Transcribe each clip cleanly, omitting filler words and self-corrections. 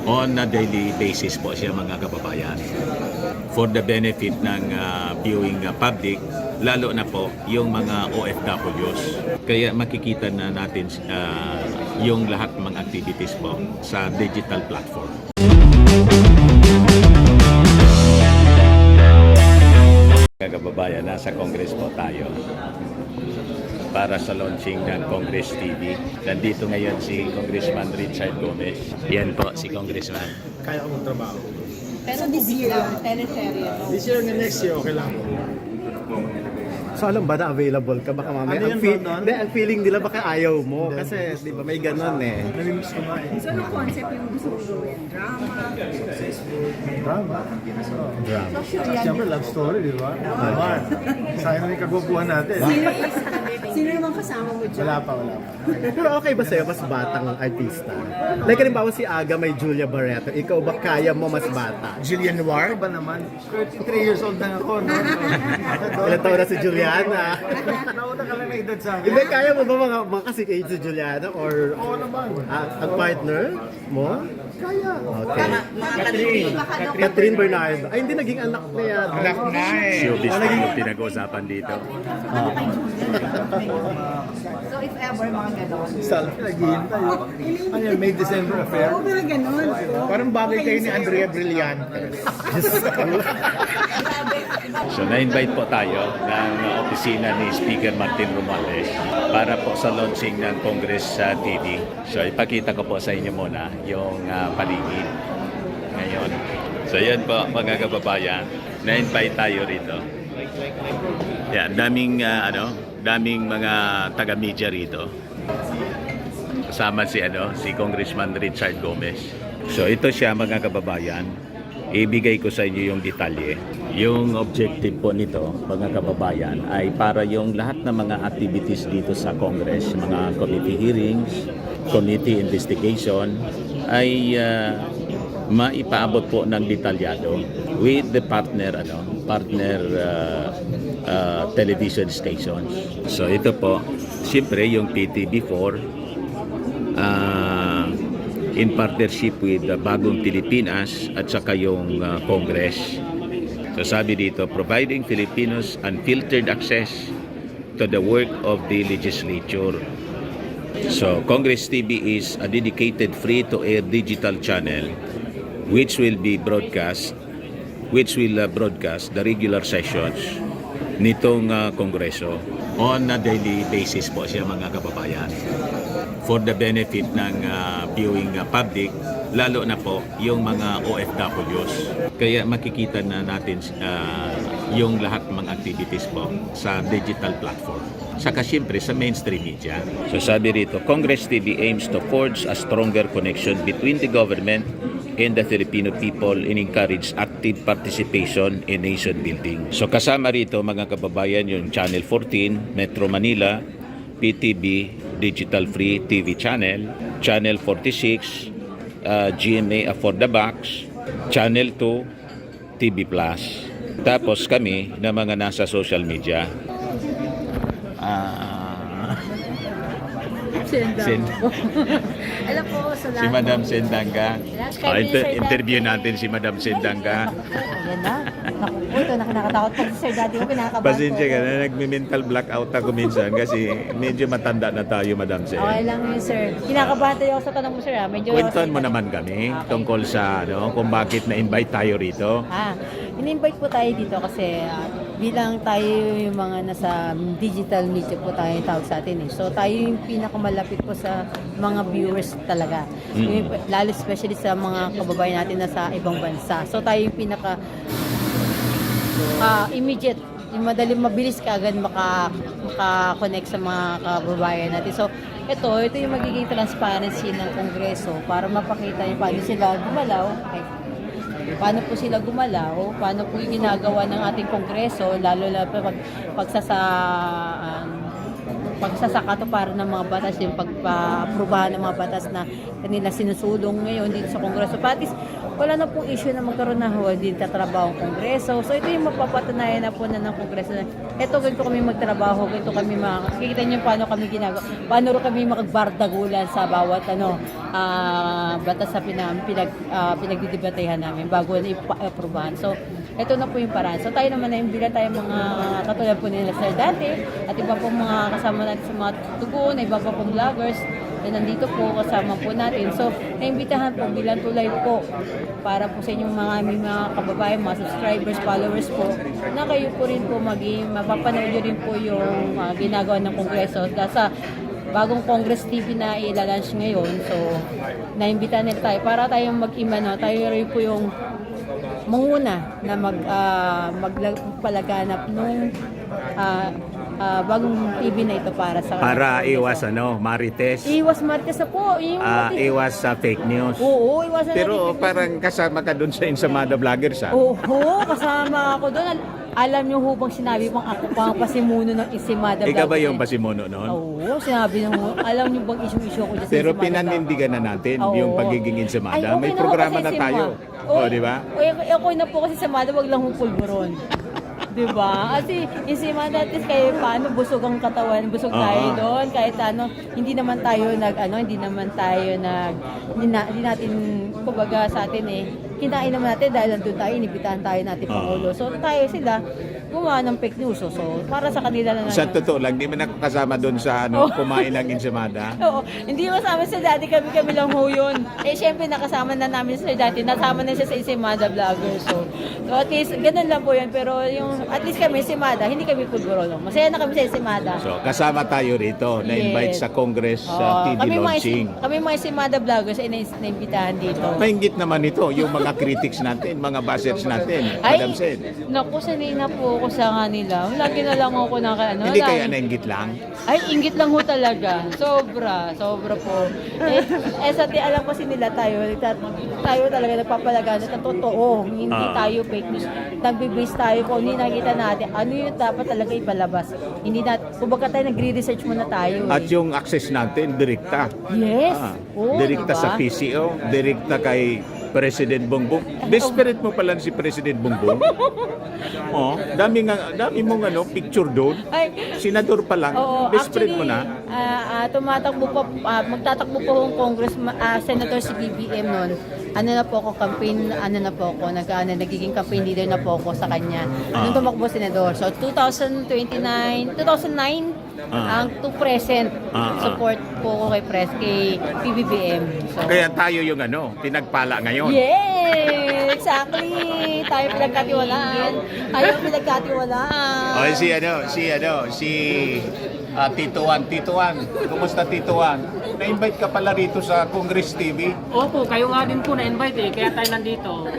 on a daily basis po siya mga kababayan. For the benefit ng viewing public, lalo na po yung mga OFWs. Kaya makikita na natin yung lahat ng mga activities po sa digital platform. Mga kababayan, nasa Congress po tayo para sa launching ng Congress TV. Nandito ngayon si Congressman Richard Gomez. Yan po si Congressman. Kaya ko magtrabaho. Pero this year, teleserye. This year and next year, okay lang. So alam ba na available ka? Baka mamaya Ano yun, Brandon? Hindi, ang feeling nila baka ayaw mo. Kasi di ba may ganon eh. Namimiss ko nga eh. So, anong concept yung gusto mo gawin? Drama? Drama. Drama. So, sure yan. Siyempre, love story, di ba? Naman. Sayang na yung kagwapuhan natin. Sino naman kasama mo dyan? Wala pa. Pero okay ba sa'yo mas batang artista? Like halimbawa si Aga may Julia Barreto. Ikaw ba kaya mo mas bata? Jillian Ward ba naman? 33 years old na ako, no? Ilan taon na si Juliana? Nauna ka lang na edad sa akin. Hindi, kaya mo ba mga kasing age si Juliana? Or Oo naman. ang partner mo? Kaya. Okay. Catherine Bernardo. Ay, hindi naging anak na yan. Anak na eh. Showbiz na yung pinag-uusapan dito. So, if ever, mga ganon. Salve, naghihintay. Ano yun, May December affair? Oo, pero ganon. Parang bagay kayo ni Andrea Brillantes. So na-invite po tayo ng opisina ni Speaker Martin Romualdez para po sa launching ng Congress TV. So ipakita ko po sa inyo muna yung paligid ngayon. So yan po mga kababayan, na-invite tayo rito. Yan, daming mga taga-media rito. Kasama si Congressman Richard Gomez. So ito siya mga kababayan. Ibigay ko sa inyo yung detalye. Yung objective po nito, mga kababayan, ay para yung lahat ng mga activities dito sa Congress, mga committee hearings, committee investigation, ay maipaabot po ng detalyado with the partner television stations. So ito po, siyempre yung PTV4, in partnership with Bagong Pilipinas at saka yung Congress. So sabi dito, providing Filipinos unfiltered access to the work of the legislature. So Congress TV is a dedicated free-to-air digital channel which will broadcast the regular sessions nitong Kongreso on a daily basis po siya mga kababayan. For the benefit ng viewing public, lalo na po yung mga OFWs. Kaya makikita na natin yung lahat ng mga activities po sa digital platform. Saka siyempre sa mainstream media. So sabi rito, Congress TV aims to forge a stronger connection between the government and the Filipino people and encourage active participation in nation building. So kasama rito mga kababayan yung Channel 14, Metro Manila, PTV, Digital Free TV Channel, Channel 46, GMA For the Box, Channel 2, TV Plus. Tapos kami na mga nasa social media. Alam po, sa lahat. Si Madam Sendanga. Interview natin si Madam Sendanga. Ayan na. Naku po, ito nakakatakot pa si Sir Daddy ko, pinakabahan Pasensya ka na, nagme-mental blackout ako minsan kasi medyo matanda na tayo, Madam Sen. Okay lang yun, sir. Kinakabahan tayo ako sa tanong mo, sir. Medyo Kwentuhan mo naman kami tungkol sa kung bakit na-invite tayo rito. in-invite po tayo dito kasi bilang tayo yung mga nasa digital media po tayo yung tawag sa atin eh. So tayo yung pinakamalapit po sa mga viewers talaga. Lalo especially sa mga kababayan natin na sa ibang bansa. So tayo yung pinaka immediate, yung mabilis ka agad maka-connect sa mga kababayan natin. So ito yung magiging transparency ng Kongreso para mapakita yung paano sila gumalaw. Paano po sila gumalaw, paano po yung ginagawa ng ating Kongreso, lalo na pagsasakatuparan ng mga batas, yung pagpa-aprobahan ng mga batas na kanila sinusulong ngayon dito sa Kongreso. Patis, wala na pong issue na magkaroon na din tatrabaho ang Kongreso. So ito yung mapapatunayan na po na ng Kongreso na ito, ganito kami magtrabaho, ganito kami makikita niyo paano kami ginagawa, paano kami makagbardagulan sa bawat batas sa pinagdidebatehan namin bago na ipa-aprobahan. So ito na po yung paraan. So tayo naman na imbila tayo mga katulad po nila Sir dati at iba pong mga kasama natin sa mga tugon, iba pa pong vloggers na nandito po kasama po natin. So, naimbitahan po bilang tulay po para po sa inyong mga kababayan, mga subscribers, followers po, na kayo po rin po mapapanood nyo rin po yung ginagawa ng Kongreso. Dahil sa bagong Congress TV na ilalunch ngayon, so, naimbitahan nila tayo para tayong mag-imano, tayo rin po yung manguna na magpalaganap nung bagong TV na ito para iwas marites. Iwas marites na po. Iwas sa fake news. Oo, iwas na. Pero parang kasama ka doon sa Ensamada Vloggers, ha? Oo, kasama ako doon. Alam niyo ho bang sinabi pang ako pang pasimuno ng Ensamada Vloggers? Ikaw ba yung pasimuno noon? Oo, sinabi nung alam niyo bang issue ko dyan sa Pero Ensamada pinanindigan na natin Oo. yung pagiging Ensamada. Ay, okay May na programa ako na kasi tayo. O, di ba? Okay na po kasi Ensamada, wag lang hong pulburon. Diba? Kasi yung si Madatis kahit paano busog ang katawan, busog tayo doon kahit hindi naman tayo hindi natin kumbaga sa atin kinain naman natin dahil nandun tayo, inibitahan tayo natin Pangulo. So tayo sila gumawa ng fake news. So para sa kanila na Sa totoo lang, di mo nakakasama doon sa kumain ng Ensamada. Oo, hindi masama sa dati, kami lang ho yun. Siyempre nakasama na namin sa dati, nasama na siya sa Ensamada Vlogger. So at least, ganun lang po yun. Pero yung, at least kami, Ensamada, hindi kami pulburolo. Masaya na kami sa Ensamada. So, kasama tayo rito, na-invite Yes. sa Congress sa TV launching. Kami mga Ensamada Vloggers ay naimbitahan dito. Maingit naman ito, yung mga critics natin, mga bashers natin, Madam Sen. Naku, sanay na po ako sa kanila. Lagi na lang ako Hindi kaya nainggit lang? Ay, inggit lang ho talaga. Sobra po. Alam kasi nila tayo talaga nagpapalaganap ng totoo. Hindi tayo fake news. Nagbe-base tayo kung hindi nakita natin. Ano yung dapat talaga ipalabas. Hindi natin, kumbaga tayo nagre-research muna tayo. At yung access natin, direkta. Yes. Direkta diba? sa PCO, direkta kay President Bongbong. Desperate mo pala si President Bongbong. Dami mong picture doon. Ay, Senador pa lang, desperate mo na. Tumatakbo po, magtatakbo po akong Congress, Senator si BBM noon. Nagiging campaign leader na po ako sa kanya. Nung tumakbo senador. So 2009, ang to present support po ko kay PBBM. So, Kaya tayo yung pinagpala ngayon. yes! Exactly! Tayo pinagkatiwalaan. Si Tito Juan. Kumusta Tito Juan? Na-invite ka pala rito sa Congress TV. Opo, kayo nga din po na-invite kaya tayo nandito.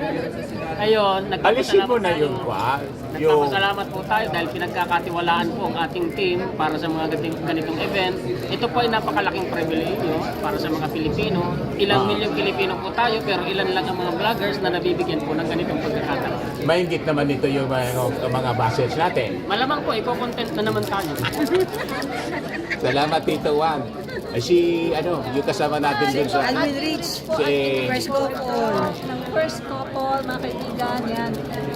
Ayun, Alisin mo na yun, Kwa. Nagpapasalamat po tayo dahil pinagkakatiwalaan po ang ating team para sa mga ganitong event. Ito po ay napakalaking pribilehyo para sa mga Pilipino. Ilang milyong Pilipino po tayo pero ilan lang ang mga vloggers na nabibigyan po ng ganitong pagkakataon. Maingit naman ito yung mga bashers natin. Malamang po, iko-content na naman tayo. Salamat Tito Juan. Yung kasama natin dun sa... Alvin Rich po, Si- first couple. Ng First Couple, mga kaibigan, yan.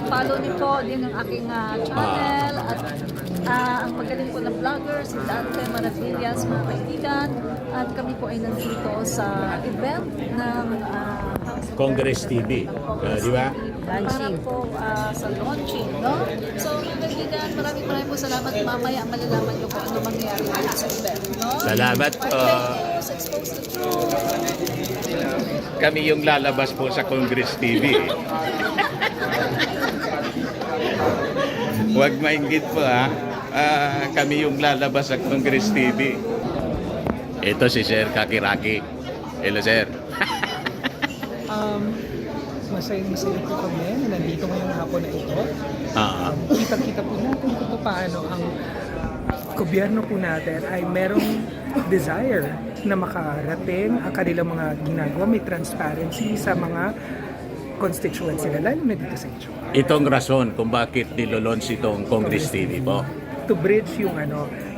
Follow niyo po din ang aking channel at ang magaling po na vlogger, si Dante Maravillas, mga kaibigan. At kami po ay nandito sa event ng Congress TV. Di ba? para po sa launching, no? So, mga kaibigan, maraming po salamat. Mamaya malalaman niyo kung ano mangyayari dito sa event, no? Salamat po. Let's expose the truth. Kami yung lalabas po sa Congress TV. Huwag mainggit po kami yung lalabas sa Congress TV. Ito si Sir Kakiraki. Hello Sir. Masayang-masaya po kami na nandito ngayong hapon na ito. Kita-kita po natin kung paano ang gobyerno po natin ay merong desire na makarating ang kanilang mga ginagawa. May transparency sa mga constituents nila, lalo na dito sa Icho. Itong rason kung bakit nilolons itong Congress TV po. To bridge yung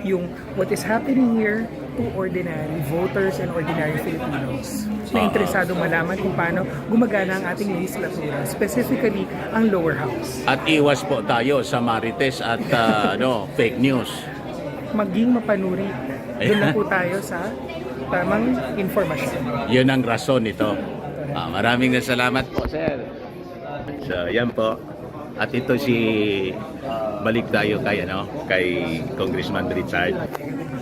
yung what is happening here to ordinary voters and ordinary Filipinos na interesado malaman kung paano gumagana ang ating legislatura, specifically ang lower house. At iwas po tayo sa marites at fake news. Maging mapanuri. Doon na po tayo sa tamang informasyon. Yun ang rason nito. Maraming salamat po, sir. So, yan po. At ito si balik tayo kay Congressman Richard.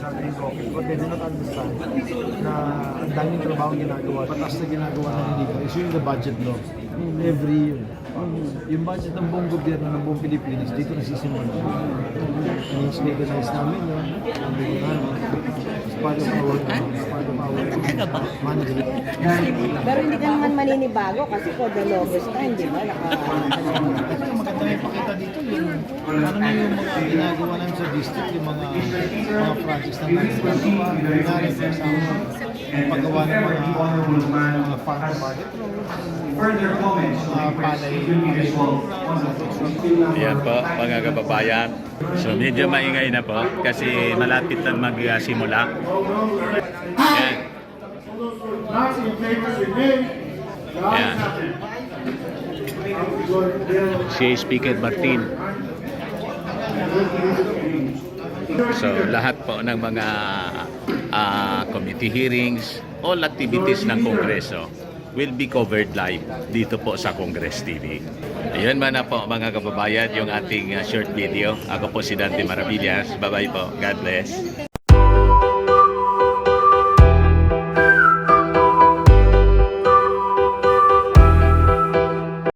Sabi ko, but they do not understand na ang daming trabaho ginagawa. Patas na ginagawa na dito is yung the budget law. Every year. Yung budget ng buong gobyerno ng buong Pilipinas, dito nasisimula. I-legalize namin yun. As part of our management. Pero hindi ka naman maninibago kasi for the longest time, di ba? Maganda yung pakita dito yung ano na yung mga ginagawa namin sa district, yung mga projects na nagagawa. Nangyari sa paggawa ng mga farm market. Further comments Mga palay Ayan po, mga kababayan. So medyo maingay na po kasi malapit na magsimula. Ayan. Ayan. Si Speaker Martin. So lahat po ng mga committee hearings, all activities ng Kongreso will be covered live dito po sa Congress TV. Ayun man na po mga kababayan yung ating short video. Ako po si Dante Maravillas. Bye-bye po. God bless.